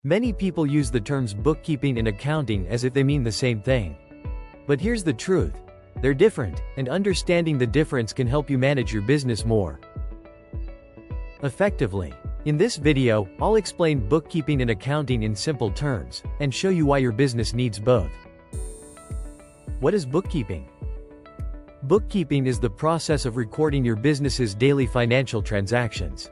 Many people use the terms bookkeeping and accounting as if they mean the same thing. But here's the truth. They're different, and understanding the difference can help you manage your business more effectively. In this video, I'll explain bookkeeping and accounting in simple terms, and show you why your business needs both. What is bookkeeping? Bookkeeping is the process of recording your business's daily financial transactions.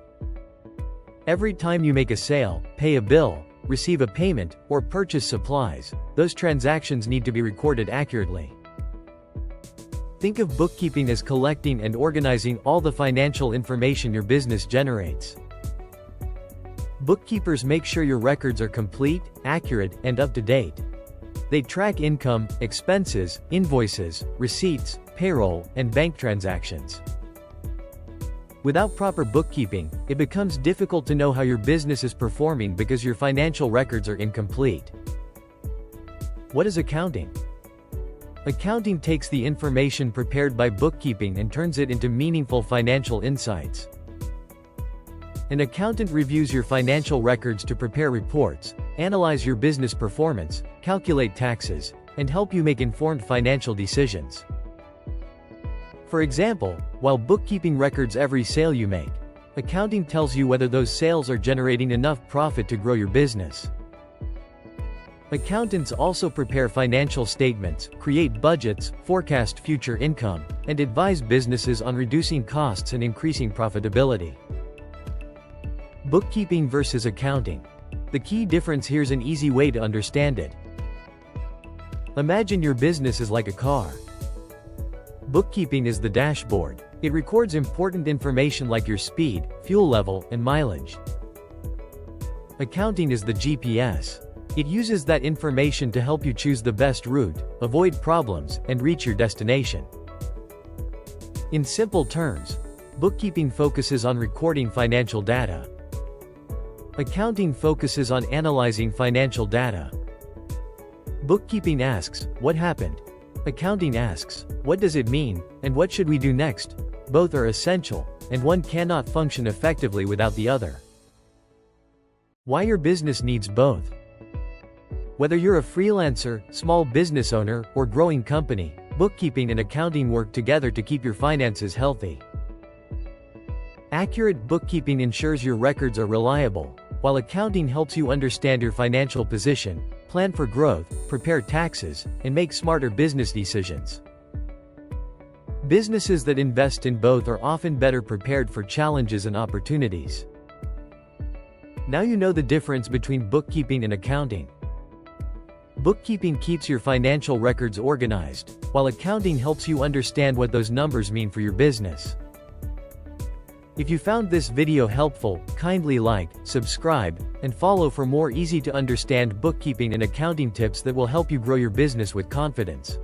Every time you make a sale, pay a bill, receive a payment, or purchase supplies, those transactions need to be recorded accurately. Think of bookkeeping as collecting and organizing all the financial information your business generates. Bookkeepers make sure your records are complete, accurate, and up to date. They track income, expenses, invoices, receipts, payroll, and bank transactions. Without proper bookkeeping, it becomes difficult to know how your business is performing because your financial records are incomplete. What is accounting? Accounting takes the information prepared by bookkeeping and turns it into meaningful financial insights. An accountant reviews your financial records to prepare reports, analyze your business performance, calculate taxes, and help you make informed financial decisions. For example, while bookkeeping records every sale you make, accounting tells you whether those sales are generating enough profit to grow your business. Accountants also prepare financial statements, create budgets, forecast future income, and advise businesses on reducing costs and increasing profitability. Bookkeeping versus accounting. The key difference here's an easy way to understand it. Imagine your business is like a car. Bookkeeping is the dashboard. It records important information like your speed, fuel level, and mileage. Accounting is the GPS. It uses that information to help you choose the best route, avoid problems, and reach your destination. In simple terms, bookkeeping focuses on recording financial data. Accounting focuses on analyzing financial data. Bookkeeping asks, "What happened?" Accounting asks, "What does it mean, and what should we do next?" Both are essential, and one cannot function effectively without the other. Why your business needs both. Whether you're a freelancer, small business owner, or growing company, bookkeeping and accounting work together to keep your finances healthy. Accurate bookkeeping ensures your records are reliable, while accounting helps you understand your financial position, plan for growth, prepare taxes, and make smarter business decisions. Businesses that invest in both are often better prepared for challenges and opportunities. Now you know the difference between bookkeeping and accounting. Bookkeeping keeps your financial records organized, while accounting helps you understand what those numbers mean for your business. If you found this video helpful, kindly like, subscribe, and follow for more easy-to-understand bookkeeping and accounting tips that will help you grow your business with confidence.